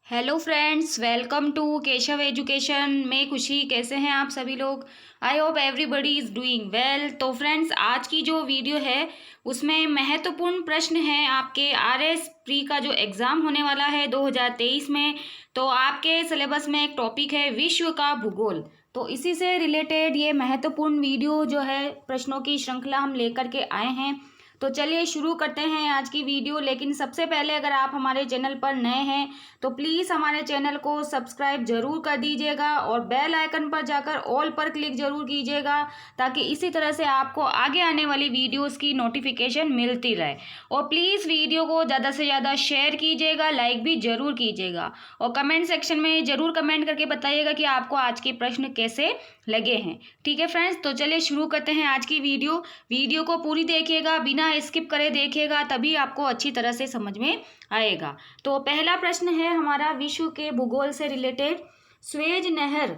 Hello friends, welcome to Keshav education. मैं खुशी, कैसे हैं आप सभी लोग। I hope everybody is doing well. तो फ्रेंड्स, आज की जो वीडियो है उसमें महत्वपूर्ण प्रश्न है आपके आरएस प्री का जो एग्ज़ाम होने वाला है 2023 में। तो आपके सिलेबस में एक टॉपिक है विश्व का भूगोल। तो इसी से रिलेटेड ये महत्वपूर्ण वीडियो जो है, प्रश्नों की श्रृंखला हम लेकर के आए हैं। तो चलिए शुरू करते हैं आज की वीडियो। लेकिन सबसे पहले अगर आप हमारे चैनल पर नए हैं तो प्लीज़ हमारे चैनल को सब्सक्राइब जरूर कर दीजिएगा और बेल आइकन पर जाकर ऑल पर क्लिक जरूर कीजिएगा, ताकि इसी तरह से आपको आगे आने वाली वीडियोस की नोटिफिकेशन मिलती रहे। और प्लीज़ वीडियो को ज़्यादा से ज़्यादा शेयर कीजिएगा, लाइक भी ज़रूर कीजिएगा और कमेंट सेक्शन में ज़रूर कमेंट करके बताइएगा कि आपको आज के प्रश्न कैसे लगे हैं। ठीक है फ्रेंड्स, तो चलिए शुरू करते हैं आज की वीडियो को पूरी देखिएगा, बिना स्किप करे देखिएगा, तभी आपको अच्छी तरह से समझ में आएगा। तो पहला प्रश्न है हमारा विश्व के भूगोल से रिलेटेड। स्वेज नहर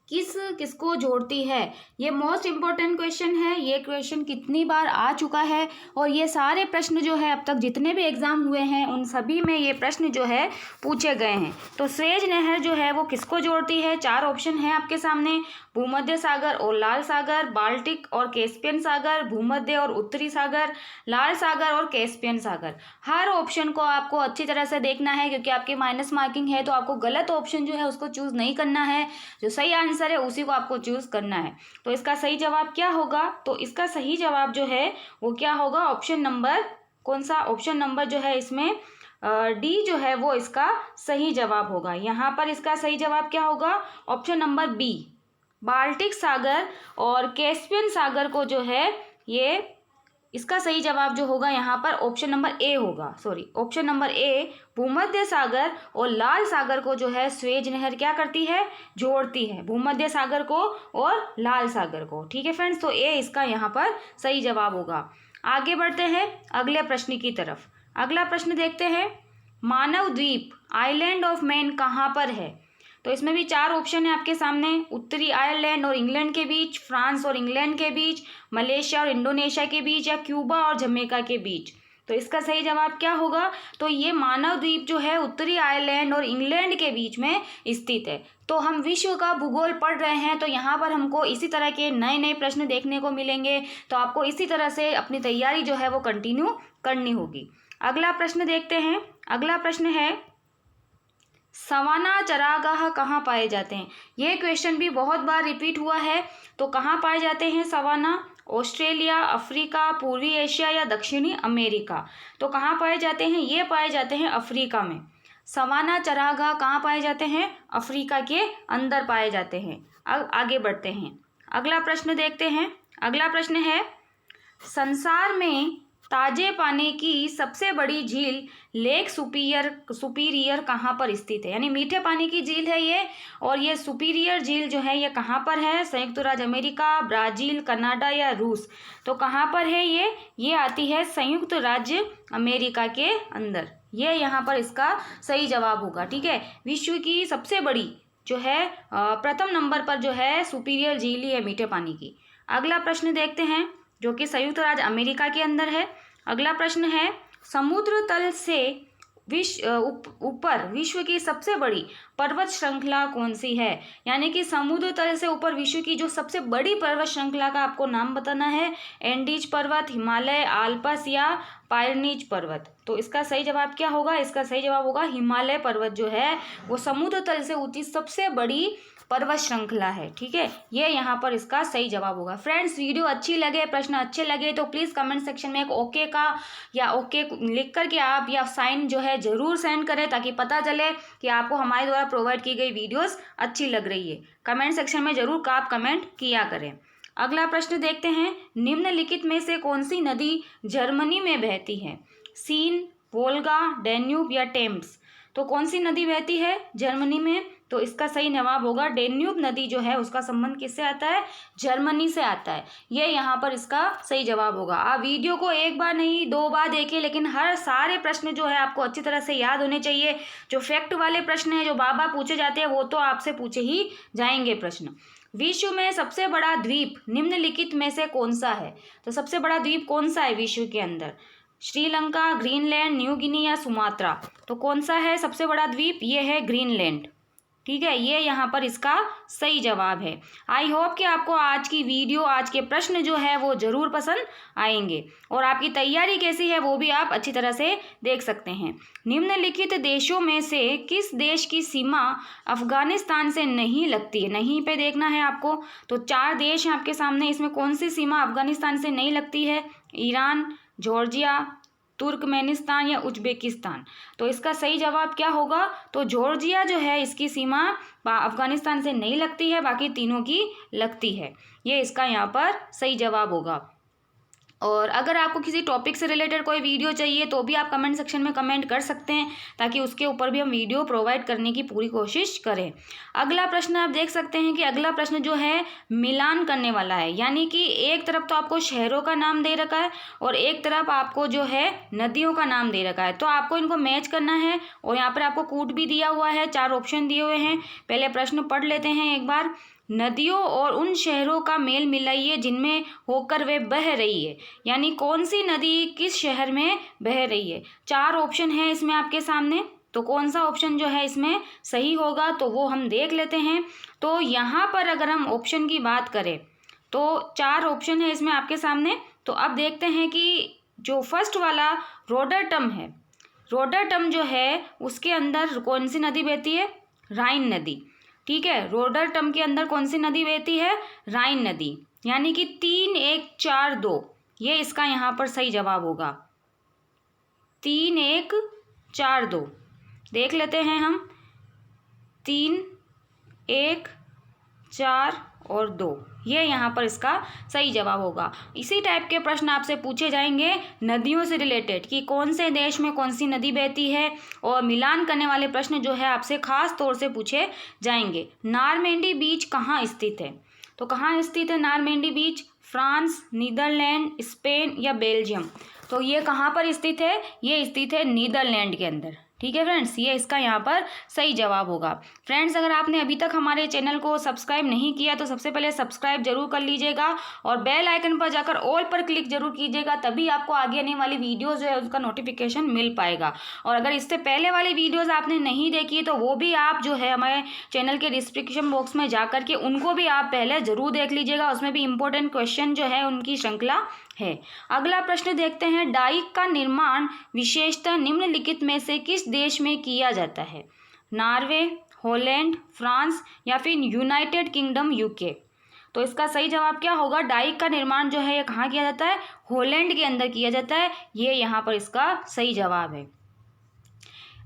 किसको जोड़ती है? ये मोस्ट इम्पोर्टेंट क्वेश्चन है। ये क्वेश्चन कितनी बार आ चुका है और ये सारे प्रश्न जो है अब तक जितने भी एग्जाम हुए हैं उन सभी में ये प्रश्न जो है पूछे गए हैं। तो स्वेज नहर जो है वो किसको जोड़ती है? चार ऑप्शन है आपके सामने। भूमध्य सागर और लाल सागर, बाल्टिक और कैस्पियन सागर, भूमध्य और उत्तरी सागर, लाल सागर और कैस्पियन सागर। हर ऑप्शन को आपको अच्छी तरह से देखना है, क्योंकि आपके माइनस मार्किंग है। तो आपको गलत ऑप्शन जो है उसको चूज नहीं करना है, जो सही आंसर है उसी को आपको चूज करना है। तो इसका सही जवाब क्या होगा? तो इसका सही जवाब जो है वो क्या होगा? ऑप्शन नंबर, कौन सा ऑप्शन नंबर जो है इसमें डी जो है वो इसका सही जवाब होगा। यहाँ पर इसका सही जवाब क्या होगा? ऑप्शन नंबर बी, बाल्टिक सागर और कैस्पियन सागर को जो है ये इसका सही जवाब जो होगा यहाँ पर ऑप्शन नंबर ए होगा। ऑप्शन नंबर ए, भूमध्य सागर और लाल सागर को जो है स्वेज नहर क्या करती है? जोड़ती है, भूमध्य सागर को और लाल सागर को। ठीक है फ्रेंड्स, तो ए इसका यहाँ पर सही जवाब होगा। आगे बढ़ते हैं अगले प्रश्न की तरफ। अगला प्रश्न देखते हैं। मानव द्वीप आइलैंड ऑफ मैन कहाँ पर है? तो इसमें भी चार ऑप्शन है आपके सामने। उत्तरी आयरलैंड और इंग्लैंड के बीच, फ्रांस और इंग्लैंड के बीच, मलेशिया और इंडोनेशिया के बीच, या क्यूबा और जमैका के बीच। तो इसका सही जवाब क्या होगा? तो ये मानव द्वीप जो है उत्तरी आयरलैंड और इंग्लैंड के बीच में स्थित है। तो हम विश्व का भूगोल पढ़ रहे हैं, तो यहाँ पर हमको इसी तरह के नए नए प्रश्न देखने को मिलेंगे। तो आपको इसी तरह से अपनी तैयारी जो है वो कंटिन्यू करनी होगी। अगला प्रश्न देखते हैं। अगला प्रश्न है, सवाना चरागाह कहाँ पाए जाते हैं? ये क्वेश्चन भी बहुत बार रिपीट हुआ है। तो कहाँ पाए जाते हैं सवाना? ऑस्ट्रेलिया, अफ्रीका, पूर्वी एशिया या दक्षिणी अमेरिका। तो कहाँ पाए जाते हैं? ये पाए जाते हैं अफ्रीका में। सवाना चरागाह कहाँ पाए जाते हैं? अफ्रीका के अंदर पाए जाते हैं। अब आगे बढ़ते हैं, अगला प्रश्न देखते हैं। अगला प्रश्न है, संसार में ताजे पानी की सबसे बड़ी झील लेक सुपीरियर कहाँ पर स्थित है? यानी मीठे पानी की झील है ये। और ये सुपीरियर झील जो है ये कहाँ पर है? संयुक्त राज्य अमेरिका, ब्राजील, कनाडा या रूस। तो कहाँ पर है ये आती है संयुक्त राज्य अमेरिका के अंदर। ये यहाँ पर इसका सही जवाब होगा। ठीक है, विश्व की सबसे बड़ी जो है प्रथम नंबर पर जो है सुपीरियर झील ही है मीठे पानी की। अगला प्रश्न देखते हैं, जो कि संयुक्त राज्य अमेरिका के अंदर है। अगला प्रश्न है, समुद्र तल से ऊपर विश्व की सबसे बड़ी पर्वत श्रृंखला कौन सी है? यानी कि समुद्र तल से ऊपर विश्व की जो सबसे बड़ी पर्वत श्रृंखला का आपको नाम बताना है। एंडीज पर्वत, हिमालय, आल्पस या पायरनीज पर्वत। तो इसका सही जवाब क्या होगा? इसका सही जवाब होगा हिमालय पर्वत जो है वो समुद्र तल से ऊंची सबसे बड़ी पर्वत श्रृंखला है। ठीक है, ये यहाँ पर इसका सही जवाब होगा। फ्रेंड्स, वीडियो अच्छी लगे, प्रश्न अच्छे लगे तो प्लीज़ कमेंट सेक्शन में एक ओके का या ओके लिख करके आप या साइन जो है ज़रूर सेंड करें, ताकि पता चले कि आपको हमारे द्वारा प्रोवाइड की गई वीडियोस अच्छी लग रही है। कमेंट सेक्शन में ज़रूर आप कमेंट किया करें। अगला प्रश्न देखते हैं। निम्नलिखित में से कौन सी नदी जर्मनी में बहती है? सीन, वोल्गा, डेन्यूब या टेम्स। तो कौन सी नदी बहती है जर्मनी में? तो इसका सही जवाब होगा डेन्यूब नदी जो है उसका संबंध किससे आता है? जर्मनी से आता है। ये यहाँ पर इसका सही जवाब होगा। आप वीडियो को एक बार नहीं 2 बार देखिए, लेकिन हर सारे प्रश्न जो है आपको अच्छी तरह से याद होने चाहिए। जो फैक्ट वाले प्रश्न हैं, जो बार बार पूछे जाते हैं, वो तो आपसे पूछे ही जाएंगे प्रश्न। विश्व में सबसे बड़ा द्वीप निम्नलिखित में से कौन सा है? तो सबसे बड़ा द्वीप कौन सा है विश्व के अंदर? श्रीलंका, ग्रीनलैंड, न्यू गिनी या सुमात्रा? तो कौन सा है सबसे बड़ा द्वीप? ये है ग्रीनलैंड। ठीक है, ये यहाँ पर इसका सही जवाब है। आई होप कि आपको आज की वीडियो, आज के प्रश्न जो है वो ज़रूर पसंद आएंगे और आपकी तैयारी कैसी है वो भी आप अच्छी तरह से देख सकते हैं। निम्नलिखित देशों में से किस देश की सीमा अफगानिस्तान से नहीं लगती है? नहीं पे देखना है आपको। तो 4 देश हैं आपके सामने, इसमें कौन सी सीमा अफगानिस्तान से नहीं लगती है? ईरान, जॉर्जिया, तुर्कमेनिस्तान या उज्बेकिस्तान? तो इसका सही जवाब क्या होगा? तो जॉर्जिया जो है इसकी सीमा अफगानिस्तान से नहीं लगती है, बाकी तीनों की लगती है। ये इसका यहाँ पर सही जवाब होगा। और अगर आपको किसी टॉपिक से रिलेटेड कोई वीडियो चाहिए तो भी आप कमेंट सेक्शन में कमेंट कर सकते हैं, ताकि उसके ऊपर भी हम वीडियो प्रोवाइड करने की पूरी कोशिश करें। अगला प्रश्न आप देख सकते हैं कि अगला प्रश्न जो है मिलान करने वाला है, यानी कि एक तरफ तो आपको शहरों का नाम दे रखा है और एक तरफ आपको जो है नदियों का नाम दे रखा है। तो आपको इनको मैच करना है और यहाँ पर आपको कूट भी दिया हुआ है, 4 ऑप्शन दिए हुए हैं। पहले प्रश्न पढ़ लेते हैं एक बार। नदियों और उन शहरों का मेल मिलाइए जिनमें होकर वे बह रही है, यानी कौन सी नदी किस शहर में बह रही है। 4 ऑप्शन है इसमें आपके सामने, तो कौन सा ऑप्शन जो है इसमें सही होगा तो वो हम देख लेते हैं। तो यहाँ पर अगर हम ऑप्शन की बात करें तो 4 ऑप्शन है इसमें आपके सामने। तो अब देखते हैं कि जो फर्स्ट वाला रोटरडम है, रोटरडम जो है उसके अंदर कौन सी नदी बहती है? राइन नदी। ठीक है, रोटरडम के अंदर कौन सी नदी बहती है? राइन नदी, यानी कि 3, 1, 4, 2 ये इसका यहाँ पर सही जवाब होगा। 3, 1, 4, 2 देख लेते हैं हम। 3, 1, 4 और 2 ये यहाँ पर इसका सही जवाब होगा। इसी टाइप के प्रश्न आपसे पूछे जाएंगे नदियों से रिलेटेड कि कौन से देश में कौन सी नदी बहती है, और मिलान करने वाले प्रश्न जो है आपसे खास तौर से पूछे जाएंगे। नारमेंडी बीच कहाँ स्थित है? तो कहाँ स्थित है नारमेंडी बीच? फ्रांस, नीदरलैंड, स्पेन या बेल्जियम? तो ये कहाँ पर स्थित है? ये स्थित है नीदरलैंड के अंदर। ठीक है फ्रेंड्स, ये इसका यहाँ पर सही जवाब होगा। फ्रेंड्स, अगर आपने अभी तक हमारे चैनल को सब्सक्राइब नहीं किया तो सबसे पहले सब्सक्राइब जरूर कर लीजिएगा और बेल आइकन पर जाकर ऑल पर क्लिक जरूर कीजिएगा, तभी आपको आगे आने वाली वीडियोज़ जो है उसका नोटिफिकेशन मिल पाएगा। और अगर इससे पहले वाली वीडियोज़ आपने नहीं देखी तो वो भी आप जो है हमारे चैनल के डिस्क्रिप्शन बॉक्स में जा करके उनको भी आप पहले ज़रूर देख लीजिएगा, उसमें भी इंपॉर्टेंट क्वेश्चन जो है उनकी श्रृंखला है। अगला प्रश्न देखते हैं। डाइक का निर्माण विशेषतः निम्नलिखित में से किस देश में किया जाता है? नॉर्वे, हॉलैंड, फ्रांस या फिर यूनाइटेड किंगडम यूके? तो इसका सही जवाब क्या होगा? डाइक का निर्माण जो है ये कहाँ किया जाता है? हॉलैंड के अंदर किया जाता है। ये यहाँ पर इसका सही जवाब है।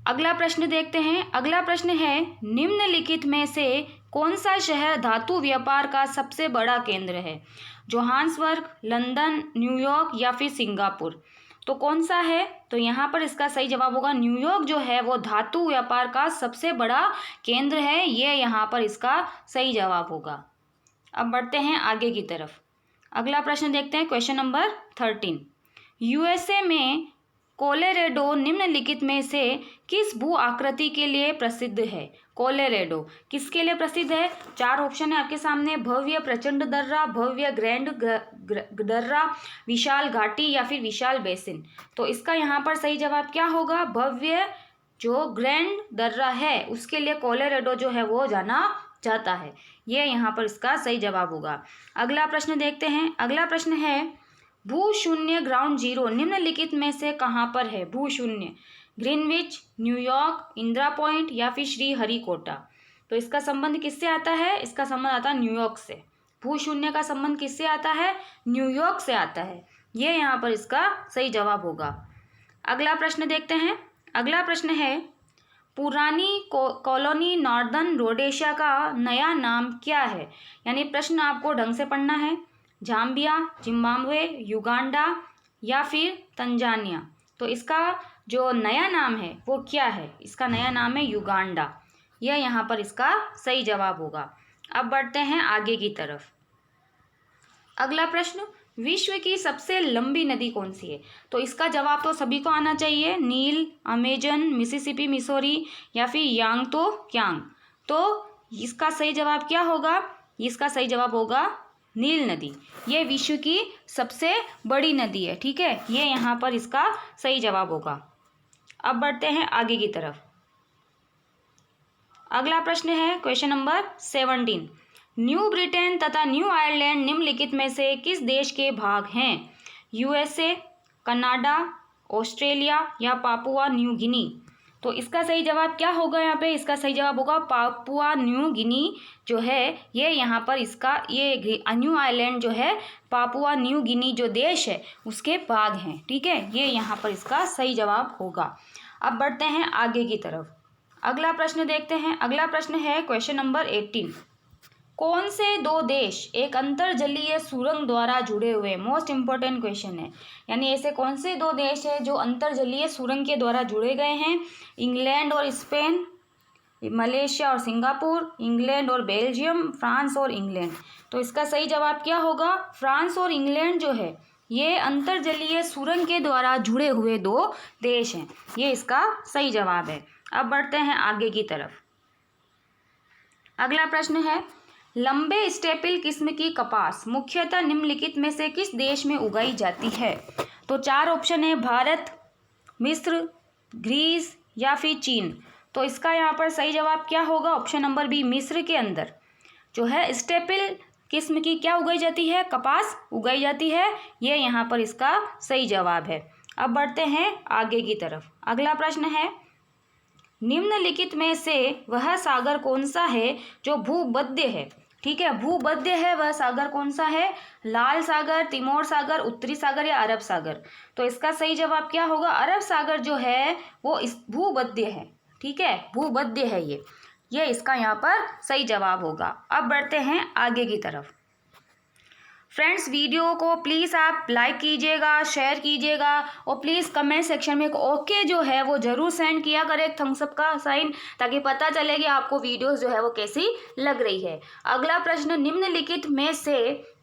अगला प्रश्न देखते हैं। अगला प्रश्न है, निम्नलिखित में से कौन सा शहर धातु व्यापार का सबसे बड़ा केंद्र है? जोहान्सबर्ग, लंदन, न्यूयॉर्क या फिर सिंगापुर? तो कौन सा है? तो यहाँ पर इसका सही जवाब होगा न्यूयॉर्क जो है वो धातु व्यापार का सबसे बड़ा केंद्र है। ये यहाँ पर इसका सही जवाब होगा। अब बढ़ते हैं आगे की तरफ। अगला प्रश्न देखते हैं, क्वेश्चन नंबर 13। यूएसए में कोलोराडो निम्नलिखित में से किस भू आकृति के लिए प्रसिद्ध है? कोलोराडो किसके लिए प्रसिद्ध है? 4 ऑप्शन है आपके सामने। भव्य प्रचंड दर्रा, भव्य ग्रैंड दर्रा, विशाल घाटी या फिर विशाल बेसिन? तो इसका यहाँ पर सही जवाब क्या होगा? भव्य जो ग्रैंड दर्रा है उसके लिए कोलोराडो जो है वो जाना जाता है। ये यहाँ पर इसका सही जवाब होगा। अगला प्रश्न देखते हैं। अगला प्रश्न है, भूशून्य ग्राउंड जीरो निम्नलिखित में से कहाँ पर है? भूशून्य ग्रीनविच, न्यूयॉर्क, इंदिरा पॉइंट या फिर श्रीहरिकोटा? तो इसका संबंध किससे आता है? इसका संबंध आता है न्यूयॉर्क से। भूशून्य का संबंध किससे आता है? न्यूयॉर्क से आता है। ये यहाँ पर इसका सही जवाब होगा। अगला प्रश्न देखते हैं। अगला प्रश्न है, पुरानी कॉलोनी नॉर्दर्न रोडेशिया का नया नाम क्या है? यानी प्रश्न आपको ढंग से पढ़ना है। जाम्बिया, जिम्बाब्वे, युगांडा या फिर तंजानिया? तो इसका जो नया नाम है वो क्या है? इसका नया नाम है युगांडा। यह यहाँ पर इसका सही जवाब होगा। अब बढ़ते हैं आगे की तरफ। अगला प्रश्न, विश्व की सबसे लंबी नदी कौन सी है? तो इसका जवाब तो सभी को आना चाहिए। नील, अमेजन, मिसिसिपी, मिसौरी या फिर यांगतो क्यांग? तो इसका सही जवाब क्या होगा? इसका सही जवाब होगा नील नदी, ये विश्व की सबसे बड़ी नदी है। ठीक है, ये यहाँ पर इसका सही जवाब होगा। अब बढ़ते हैं आगे की तरफ। अगला प्रश्न है क्वेश्चन नंबर 17। न्यू ब्रिटेन तथा न्यू आयरलैंड निम्नलिखित में से किस देश के भाग हैं? यूएसए, कनाडा, ऑस्ट्रेलिया या पापुआ न्यू गिनी? तो इसका सही जवाब क्या होगा? यहाँ पे इसका सही जवाब होगा पापुआ न्यू गिनी जो है ये यहाँ पर इसका ये न्यू आइलैंड जो है पापुआ न्यू गिनी जो देश है उसके भाग हैं। ठीक है, ये यहाँ पर इसका सही जवाब होगा। अब बढ़ते हैं आगे की तरफ। अगला प्रश्न देखते हैं। अगला प्रश्न है क्वेश्चन नंबर 18। कौन से दो देश एक अंतर्जलीय सुरंग द्वारा जुड़े हुए? मोस्ट इंपॉर्टेंट क्वेश्चन है। यानी ऐसे कौन से दो देश है जो अंतर्जलीय सुरंग के द्वारा जुड़े गए हैं? इंग्लैंड और स्पेन, मलेशिया और सिंगापुर, इंग्लैंड और बेल्जियम, फ्रांस और इंग्लैंड। तो इसका सही जवाब क्या होगा? फ्रांस और इंग्लैंड जो है ये अंतर्जलीय सुरंग के द्वारा जुड़े हुए दो देश हैं। ये इसका सही जवाब है। अब बढ़ते हैं आगे की तरफ। अगला प्रश्न है लंबे स्टेपिल किस्म की कपास मुख्यतः निम्नलिखित में से किस देश में उगाई जाती है? तो 4 ऑप्शन है, भारत, मिस्र, ग्रीस या फिर चीन। तो इसका यहाँ पर सही जवाब क्या होगा? ऑप्शन नंबर बी, मिस्र के अंदर जो है स्टेपिल किस्म की क्या उगाई जाती है? कपास उगाई जाती है। ये यहाँ पर इसका सही जवाब है। अब बढ़ते हैं आगे की तरफ। अगला प्रश्न है निम्नलिखित में से वह सागर कौन सा है जो भूमध्य है? ठीक है, भूमध्य है वह सागर कौन सा है? लाल सागर, तिमोर सागर, उत्तरी सागर या अरब सागर? तो इसका सही जवाब क्या होगा? अरब सागर जो है वो इस भूमध्य है। ठीक है, भूमध्य है ये इसका यहाँ पर सही जवाब होगा। अब बढ़ते हैं आगे की तरफ। फ्रेंड्स, वीडियो को प्लीज़ आप लाइक कीजिएगा, शेयर कीजिएगा और प्लीज़ कमेंट सेक्शन में एक ओके जो है वो ज़रूर सेंड किया करें, एक थम्स अप का साइन, ताकि पता चले कि आपको वीडियोस जो है वो कैसी लग रही है। अगला प्रश्न निम्नलिखित में से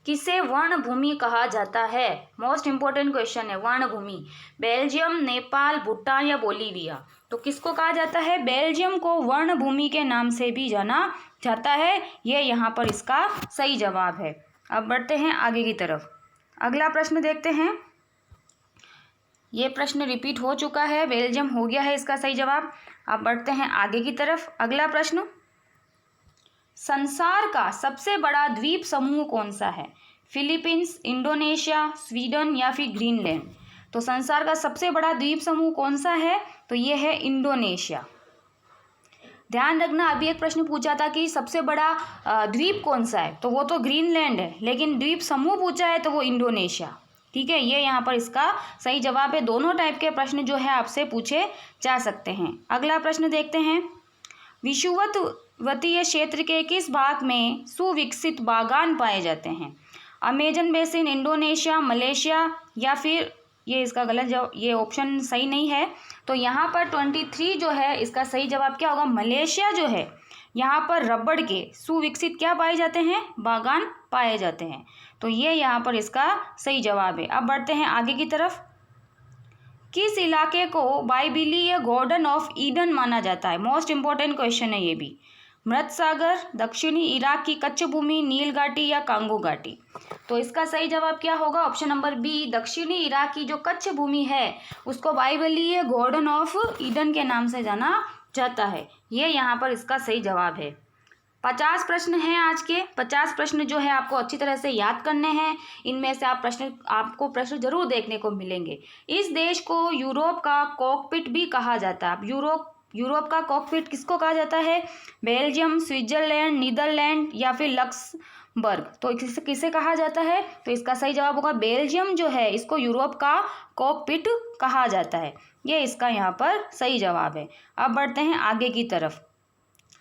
किसे वर्णभूमि कहा जाता है? मोस्ट इंपॉर्टेंट क्वेश्चन है, वर्णभूमि। बेल्जियम, नेपाल, भूटान या बोलीविया? तो किसको कहा जाता है? बेल्जियम को वर्णभूमि के नाम से भी जाना जाता है। ये यहाँ पर इसका सही जवाब है। अब बढ़ते हैं आगे की तरफ। अगला प्रश्न देखते हैं। ये प्रश्न रिपीट हो चुका है, बेल्जियम हो गया है इसका सही जवाब। अब बढ़ते हैं आगे की तरफ। अगला प्रश्न संसार का सबसे बड़ा द्वीप समूह कौन सा है? फिलीपींस, इंडोनेशिया, स्वीडन या फिर ग्रीनलैंड? तो संसार का सबसे बड़ा द्वीप समूह कौन सा है? तो ये है इंडोनेशिया। ध्यान रखना, अभी एक प्रश्न पूछा था कि सबसे बड़ा द्वीप कौन सा है, तो वो तो ग्रीनलैंड है, लेकिन द्वीप समूह पूछा है तो वो इंडोनेशिया। ठीक है, ये यहाँ पर इसका सही जवाब है। दोनों टाइप के प्रश्न जो है आपसे पूछे जा सकते हैं। अगला प्रश्न देखते हैं। विषुवतीय क्षेत्र के किस भाग में सुविकसित बागान पाए जाते हैं? अमेजन बेसिन, इंडोनेशिया, मलेशिया या फिर ये इसका गलत जवाब, ये ऑप्शन सही नहीं है। तो यहाँ पर 23 जो है इसका सही जवाब क्या होगा? मलेशिया जो है यहाँ पर रबड़ के सुविकसित क्या पाए जाते हैं? बागान पाए जाते हैं। तो ये यहाँ पर इसका सही जवाब है। अब बढ़ते हैं आगे की तरफ। किस इलाके को बाइबिलीय गार्डन ऑफ ईडन माना जाता है? मोस्ट इंपॉर्टेंट क्वेश्चन है ये भी। मृत सागर, दक्षिणी इराक की कच्छ भूमि, नील घाटी या कांगो घाटी? तो इसका सही जवाब क्या होगा? ऑप्शन नंबर बी, दक्षिणी इराक की जो कच्छ भूमि है उसको बाइबिलीय गार्डन ऑफ ईडन के नाम से जाना जाता है। ये यहाँ पर इसका सही जवाब है। 50 प्रश्न हैं आज के। 50 प्रश्न जो है आपको अच्छी तरह से याद करने हैं। इनमें से आपको प्रश्न जरूर देखने को मिलेंगे। इस देश को यूरोप का कॉकपिट भी कहा जाता है। यूरोप का कॉकपिट किसको कहा जाता है? बेल्जियम, स्विट्जरलैंड, नीदरलैंड या फिर लक्सबर्ग? तो किसे कहा जाता है? तो इसका सही जवाब होगा बेल्जियम जो है इसको यूरोप का कॉकपिट कहा जाता है। ये इसका यहाँ पर सही जवाब है। अब बढ़ते हैं आगे की तरफ।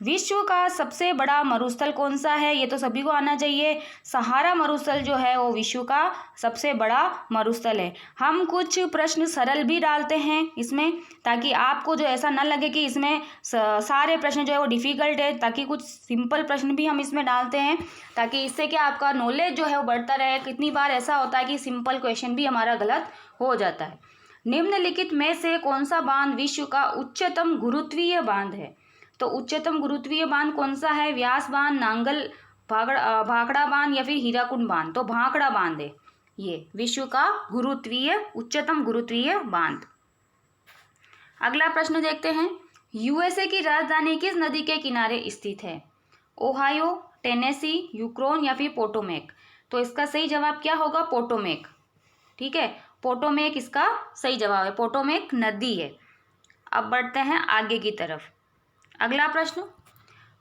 विश्व का सबसे बड़ा मरुस्थल कौन सा है? ये तो सभी को आना चाहिए। सहारा मरुस्थल जो है वो विश्व का सबसे बड़ा मरुस्थल है। हम कुछ प्रश्न सरल भी डालते हैं इसमें, ताकि आपको जो ऐसा ना लगे कि इसमें सारे प्रश्न जो है वो डिफ़िकल्ट है, ताकि कुछ सिंपल प्रश्न भी हम इसमें डालते हैं, ताकि इससे क्या आपका नॉलेज जो है वो बढ़ता रहे। कितनी बार ऐसा होता है कि सिंपल क्वेश्चन भी हमारा गलत हो जाता है। निम्नलिखित में से कौन सा बांध विश्व का उच्चतम गुरुत्वीय बांध है? तो उच्चतम गुरुत्वीय बांध कौन सा है? व्यास बांध, नांगल भाखड़ा बांध या फिर हीराकुंड बांध? तो भाखड़ा बांध है ये विश्व का उच्चतम गुरुत्वीय बांध। अगला प्रश्न देखते हैं, यूएसए की राजधानी किस नदी के किनारे स्थित है? ओहायो, टेनेसी, यूक्रेन या फिर पोटोमेक? तो इसका सही जवाब क्या होगा? पोटोमेक। ठीक है, पोटोमेक इसका सही जवाब है, पोटोमेक नदी है। अब बढ़ते हैं आगे की तरफ। अगला प्रश्न,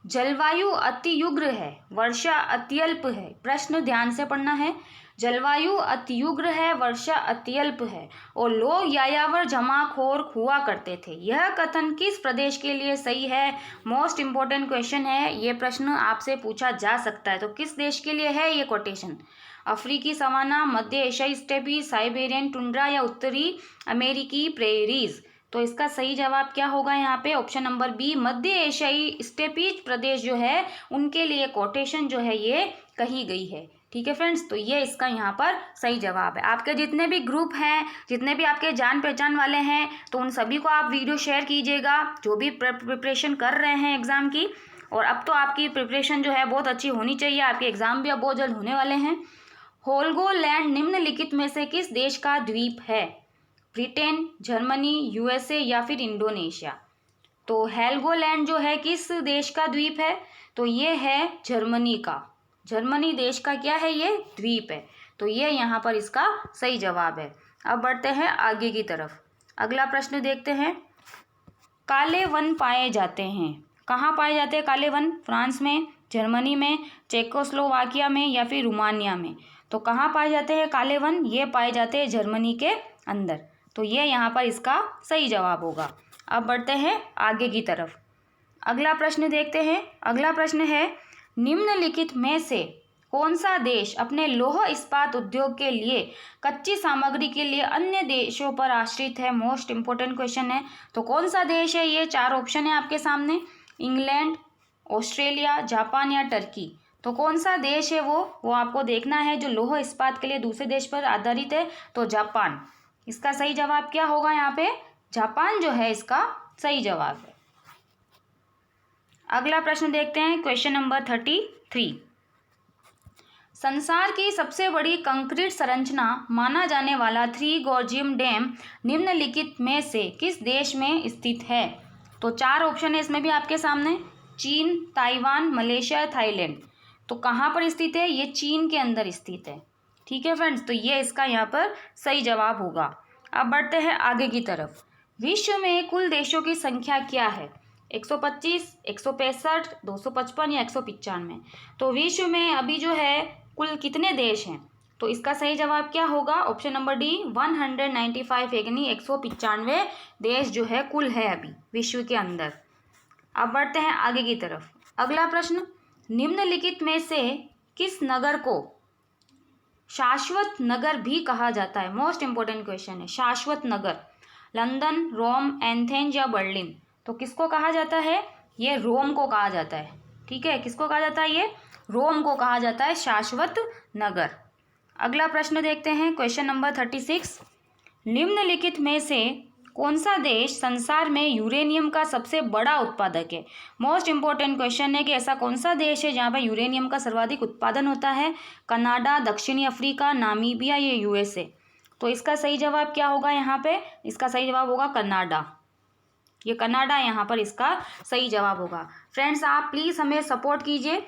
जलवायु अतियुग्र है, वर्षा अत्यल्प है? प्रश्न ध्यान से पढ़ना है। जलवायु अतियुग्र है, वर्षा अत्यल्प है और लोग यायावर जमाखोर हुआ करते थे, यह कथन किस प्रदेश के लिए सही है? मोस्ट इंपॉर्टेंट क्वेश्चन है, ये प्रश्न आपसे पूछा जा सकता है। तो किस देश के लिए है ये कोटेशन? अफ्रीकी सवाना, मध्य एशियाई स्टेपी, साइबेरियन टुंड्रा या उत्तरी अमेरिकी प्रेरीज? तो इसका सही जवाब क्या होगा यहाँ पे? ऑप्शन नंबर बी, मध्य एशियाई स्टेपीज प्रदेश जो है उनके लिए कोटेशन जो है ये कही गई है। ठीक है फ्रेंड्स, तो ये इसका यहाँ पर सही जवाब है। आपके जितने भी ग्रुप हैं, जितने भी आपके जान पहचान वाले हैं, तो उन सभी को आप वीडियो शेयर कीजिएगा जो भी प्रिपरेशन कर रहे हैं एग्ज़ाम की। और अब तो आपकी प्रिपरेशन जो है बहुत अच्छी होनी चाहिए, आपके एग्ज़ाम भी अब बहुत जल्द होने वाले हैं। हेलगोलैंड निम्नलिखित में से किस देश का द्वीप है? ब्रिटेन, जर्मनी, यूएसए या फिर इंडोनेशिया? तो हेलगोलैंड जो है किस देश का द्वीप है? तो ये है जर्मनी का। जर्मनी देश का क्या है? ये द्वीप है। तो ये यहाँ पर इसका सही जवाब है। अब बढ़ते हैं आगे की तरफ। अगला प्रश्न देखते हैं, काले वन पाए जाते हैं, कहाँ पाए जाते हैं काले वन? फ्रांस में, जर्मनी में, चेकोस्लोवाकिया में या फिर रोमानिया में? तो कहाँ पाए जाते हैं काले वन? ये पाए जाते हैं जर्मनी के अंदर। तो ये यहाँ पर इसका सही जवाब होगा। अब बढ़ते हैं आगे की तरफ। अगला प्रश्न देखते हैं। अगला प्रश्न है, निम्नलिखित में से कौन सा देश अपने लौह इस्पात उद्योग के लिए कच्ची सामग्री के लिए अन्य देशों पर आश्रित है? मोस्ट इंपोर्टेंट क्वेश्चन है। तो कौन सा देश है ये? 4 ऑप्शन है आपके सामने, इंग्लैंड, ऑस्ट्रेलिया, जापान या टर्की? तो कौन सा देश है वो आपको देखना है जो लौह इस्पात के लिए दूसरे देश पर आधारित है। तो जापान। इसका सही जवाब क्या होगा यहाँ पे? जापान जो है इसका सही जवाब है। अगला प्रश्न देखते हैं, क्वेश्चन नंबर 33। संसार की सबसे बड़ी कंक्रीट संरचना माना जाने वाला थ्री गॉर्जियम डैम निम्नलिखित में से किस देश में स्थित है? तो 4 ऑप्शन है इसमें भी आपके सामने, चीन, ताइवान, मलेशिया, थाईलैंड। तो कहाँ पर स्थित है? ये चीन के अंदर स्थित है। ठीक है फ्रेंड्स, तो ये इसका यहाँ पर सही जवाब होगा। अब बढ़ते हैं आगे की तरफ। विश्व में कुल देशों की संख्या क्या है? 125, 165, 255 या 195? तो विश्व में अभी जो है कुल कितने देश हैं? तो इसका सही जवाब क्या होगा? ऑप्शन नंबर डी, 195 यानी 195 देश जो है कुल है अभी विश्व के अंदर। अब बढ़ते हैं आगे की तरफ। अगला प्रश्न, निम्नलिखित में से किस नगर को शाश्वत नगर भी कहा जाता है? मोस्ट इंपोर्टेंट क्वेश्चन है। शाश्वत नगर, लंदन, रोम, एथेंस या बर्लिन? तो किसको कहा जाता है? ये रोम को कहा जाता है। ठीक है, किसको कहा जाता है? ये रोम को कहा जाता है शाश्वत नगर। अगला प्रश्न देखते हैं, क्वेश्चन नंबर 36। निम्नलिखित में से कौन सा देश संसार में यूरेनियम का सबसे बड़ा उत्पादक है? मोस्ट इंपॉर्टेंट क्वेश्चन है कि ऐसा कौन सा देश है जहाँ पर यूरेनियम का सर्वाधिक उत्पादन होता है? कनाडा, दक्षिणी अफ्रीका, नामीबिया या यूएसए? तो इसका सही जवाब क्या होगा यहाँ पे? इसका सही जवाब होगा कनाडा। ये कनाडा यहाँ पर इसका सही जवाब होगा। फ्रेंड्स, आप प्लीज़ हमें सपोर्ट कीजिए।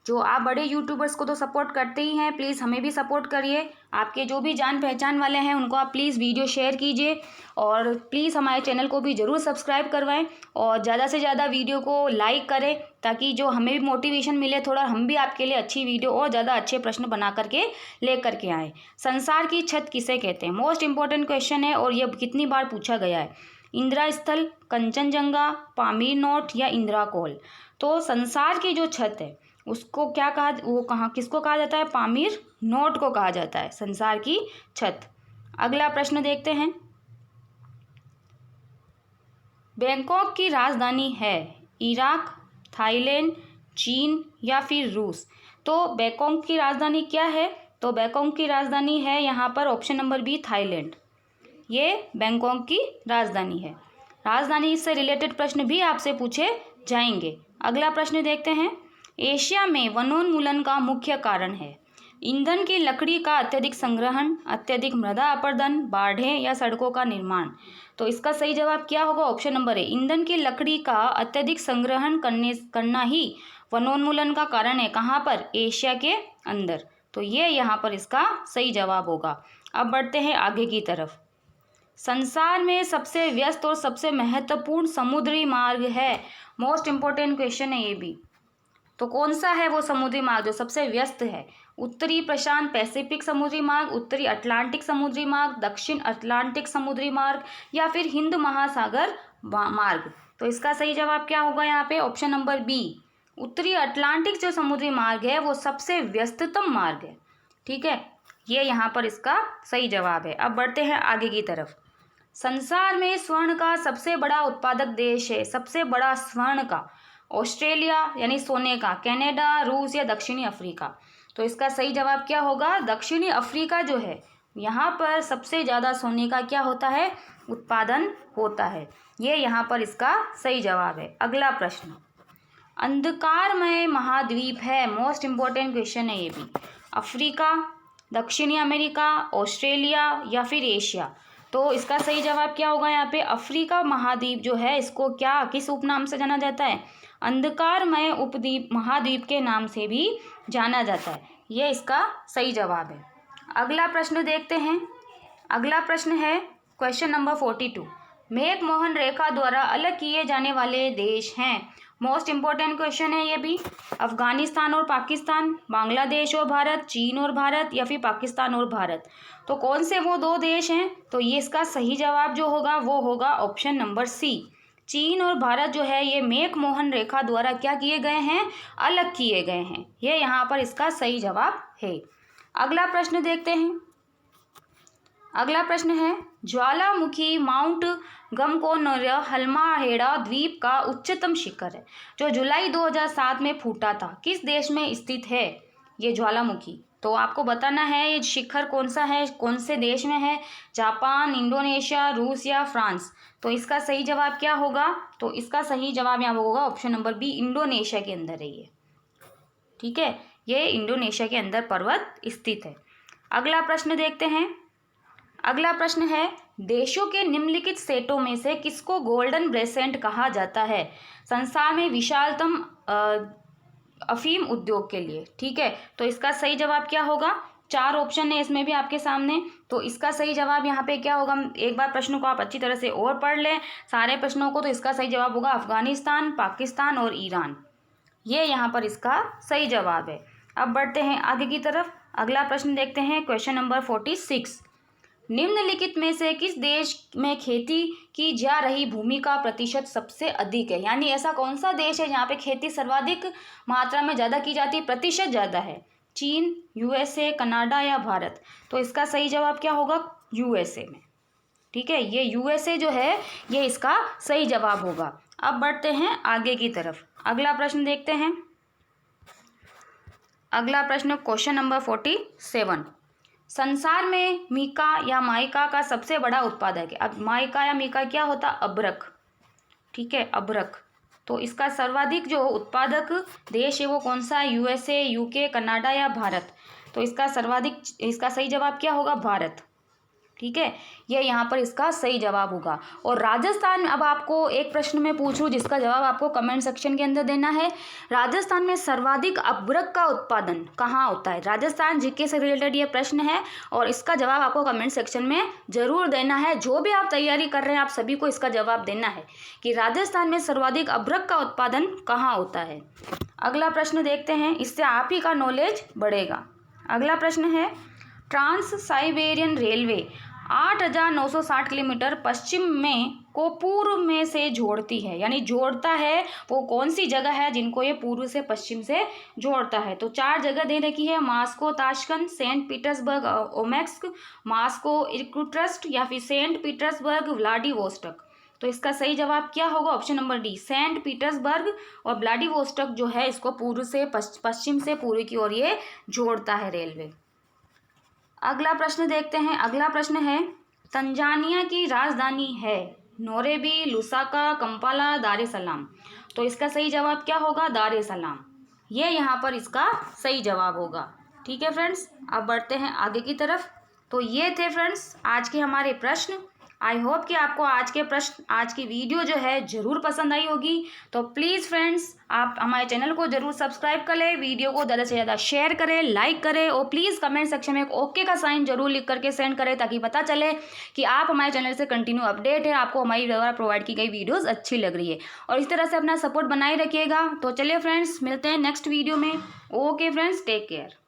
जो आप बड़े यूट्यूबर्स को तो सपोर्ट करते ही हैं, प्लीज़ हमें भी सपोर्ट करिए। आपके जो भी जान पहचान वाले हैं उनको आप प्लीज़ वीडियो शेयर कीजिए और प्लीज़ हमारे चैनल को भी ज़रूर सब्सक्राइब करवाएं और ज़्यादा से ज़्यादा वीडियो को लाइक करें ताकि जो हमें भी मोटिवेशन मिले थोड़ा, हम भी आपके लिए अच्छी वीडियो और ज़्यादा अच्छे प्रश्न बना करके लेकर के आएँ। संसार की छत किसे कहते हैं? मोस्ट इंपॉर्टेंट क्वेश्चन है और ये कितनी बार पूछा गया है। इंदिरा स्थल, कंचनजंगा, पामीर नोट या इंदिरा कोल? तो संसार की जो छत है उसको क्या कहा, वो किसको कहा जाता है? पामीर नोट को कहा जाता है संसार की छत। अगला प्रश्न देखते हैं, बैंकॉक की राजधानी है इराक, थाईलैंड, चीन या फिर रूस? तो बैंकॉक की राजधानी क्या है? तो बैंकॉक की राजधानी है यहाँ पर ऑप्शन नंबर बी, थाईलैंड। ये बैंकॉक की राजधानी है। राजधानी से रिलेटेड प्रश्न भी आपसे पूछे जाएंगे। अगला प्रश्न देखते हैं, एशिया में वनोन्मूलन का मुख्य कारण है? ईंधन की लकड़ी का अत्यधिक संग्रहण, अत्यधिक मृदा अपरदन, बाढ़ें या सड़कों का निर्माण। तो इसका सही जवाब क्या होगा? ऑप्शन नंबर ए, ईंधन की लकड़ी का अत्यधिक संग्रहण करना ही वनोन्मूलन का कारण है। कहाँ पर? एशिया के अंदर। तो ये यहाँ पर इसका सही जवाब होगा। अब बढ़ते हैं आगे की तरफ। संसार में सबसे व्यस्त और सबसे महत्वपूर्ण समुद्री मार्ग है? मोस्ट इंपॉर्टेंट क्वेश्चन है ये भी। तो कौन सा है वो समुद्री मार्ग जो सबसे व्यस्त है? उत्तरी प्रशांत पैसिफिक समुद्री मार्ग, उत्तरी अटलांटिक समुद्री मार्ग, दक्षिण अटलांटिक समुद्री मार्ग या फिर हिंद महासागर मार्ग। तो इसका सही जवाब क्या होगा यहाँ पे? ऑप्शन नंबर बी, उत्तरी अटलांटिक जो समुद्री मार्ग है वो सबसे व्यस्ततम मार्ग है। ठीक है, ये यहाँ पर इसका सही जवाब है। अब बढ़ते हैं आगे की तरफ। संसार में स्वर्ण का सबसे बड़ा उत्पादक देश है? सबसे बड़ा स्वर्ण का? ऑस्ट्रेलिया यानी सोने का, कनाडा, रूस या दक्षिणी अफ्रीका। तो इसका सही जवाब क्या होगा? दक्षिणी अफ्रीका जो है यहाँ पर सबसे ज़्यादा सोने का क्या होता है? उत्पादन होता है। ये यहाँ पर इसका सही जवाब है। अगला प्रश्न, अंधकारमय महाद्वीप है? मोस्ट इंपॉर्टेंट क्वेश्चन है ये भी। अफ्रीका, दक्षिणी अमेरिका, ऑस्ट्रेलिया या फिर एशिया। तो इसका सही जवाब क्या होगा यहाँ पे? अफ्रीका महाद्वीप जो है इसको क्या, किस उपनाम से जाना जाता है? अंधकारमय उपद्वीप, महाद्वीप के नाम से भी जाना जाता है। ये इसका सही जवाब है। अगला प्रश्न देखते हैं। अगला प्रश्न है क्वेश्चन नंबर 42। मैक-मोहन रेखा द्वारा अलग किए जाने वाले देश हैं? मोस्ट इंपॉर्टेंट क्वेश्चन है ये भी। अफगानिस्तान और पाकिस्तान, बांग्लादेश और भारत, चीन और भारत या फिर पाकिस्तान और भारत। तो कौन से वो दो देश हैं? तो ये इसका सही जवाब जो होगा वो होगा ऑप्शन नंबर सी, चीन और भारत जो है ये मैक-मोहन रेखा द्वारा क्या किए गए हैं? अलग किए गए हैं। ये यहाँ पर इसका सही जवाब है। अगला प्रश्न देखते हैं। अगला प्रश्न है, ज्वालामुखी माउंट गमकोनोरिया हल्माहेड़ा द्वीप का उच्चतम शिखर है जो जुलाई 2007 में फूटा था, किस देश में स्थित है ये ज्वालामुखी? तो आपको बताना है ये शिखर कौन सा है, कौन से देश में है? जापान, इंडोनेशिया, रूस या फ्रांस। तो इसका सही जवाब क्या होगा? तो इसका सही जवाब यहाँ होगा ऑप्शन नंबर बी, इंडोनेशिया के अंदर है ये। ठीक है, ये इंडोनेशिया के अंदर पर्वत स्थित है। अगला प्रश्न देखते हैं। अगला प्रश्न है, देशों के निम्नलिखित सेटों में से किसको गोल्डन ब्रेसेंट कहा जाता है संसार में विशालतम अफीम उद्योग के लिए? ठीक है, तो इसका सही जवाब क्या होगा? 4 ऑप्शन है इसमें भी आपके सामने। तो इसका सही जवाब यहाँ पे क्या होगा? एक बार प्रश्नों को आप अच्छी तरह से और पढ़ लें सारे प्रश्नों को। तो इसका सही जवाब होगा अफगानिस्तान, पाकिस्तान और ईरान। ये यहाँ पर इसका सही जवाब है। अब बढ़ते हैं आगे की तरफ। अगला प्रश्न देखते हैं क्वेश्चन नंबर 46। निम्नलिखित में से किस देश में खेती की जा रही भूमि का प्रतिशत सबसे अधिक है? यानी ऐसा कौन सा देश है जहाँ पे खेती सर्वाधिक मात्रा में ज़्यादा की जाती है, प्रतिशत ज़्यादा है? चीन, यूएसए, कनाडा या भारत। तो इसका सही जवाब क्या होगा? यूएसए में। ठीक है, ये यूएसए जो है ये इसका सही जवाब होगा। अब बढ़ते हैं आगे की तरफ। अगला प्रश्न देखते हैं। अगला प्रश्न क्वेश्चन नंबर 47। संसार में मीका या माइका का सबसे बड़ा उत्पादक है? अब माइका या मीका क्या होता? अभ्रक। ठीक है, अभ्रक। तो इसका सर्वाधिक जो उत्पादक देश है वो कौन सा है? यूएसए, यूके, कनाडा या भारत। तो इसका सर्वाधिक, इसका सही जवाब क्या होगा? भारत। ठीक है, ये यहाँ पर इसका सही जवाब होगा। और राजस्थान, अब आपको एक प्रश्न में पूछूं जिसका जवाब आपको कमेंट सेक्शन के अंदर देना है। राजस्थान में सर्वाधिक अभ्रक का उत्पादन कहाँ होता है? राजस्थान जीके से रिलेटेड ये प्रश्न है और इसका जवाब आपको कमेंट सेक्शन में जरूर देना है। जो भी आप तैयारी कर रहे हैं आप सभी को इसका जवाब देना है कि राजस्थान में सर्वाधिक अभ्रक का उत्पादन कहाँ होता है। अगला प्रश्न देखते हैं, इससे आप ही का नॉलेज बढ़ेगा। अगला प्रश्न है, ट्रांस साइबेरियन रेलवे 8,960 किलोमीटर पश्चिम में को पूर्व में से जोड़ती है, यानी जोड़ता है वो कौन सी जगह है जिनको ये पूर्व से पश्चिम से जोड़ता है? तो 4 जगह दे रखी है, Moscow Tashkent, Saint Petersburg Omsk, Moscow Irkutsk या फिर सेंट पीटर्सबर्ग व्लादिवोस्टोक। तो इसका सही जवाब क्या होगा? Option number D, Saint Petersburg और व्लादिवोस्टोक जो है इसको पूर्व से पश्चिम से पूर्व की ओर ये जोड़ता है रेलवे। अगला प्रश्न देखते हैं। अगला प्रश्न है, तंजानिया की राजधानी है? नोरेबी, लुसाका, कंपाला, दार ए सलाम। तो इसका सही जवाब क्या होगा? दार ए सलाम। ये यहाँ पर इसका सही जवाब होगा। ठीक है फ्रेंड्स, अब बढ़ते हैं आगे की तरफ। तो ये थे फ्रेंड्स आज के हमारे प्रश्न। आई होप कि आपको आज की वीडियो जो है ज़रूर पसंद आई होगी। तो प्लीज़ फ्रेंड्स आप हमारे चैनल को ज़रूर सब्सक्राइब कर लें, वीडियो को ज़्यादा से ज़्यादा शेयर करें, लाइक करें और प्लीज़ कमेंट सेक्शन में एक ओके का साइन जरूर लिख करके सेंड करें, ताकि पता चले कि आप हमारे चैनल से कंटिन्यू अपडेट है, आपको हमारी द्वारा प्रोवाइड की गई वीडियोज़ अच्छी लग रही है। और इस तरह से अपना सपोर्ट बनाए रखिएगा। तो चलिए फ्रेंड्स, मिलते हैं नेक्स्ट वीडियो में। Okay friends, take care.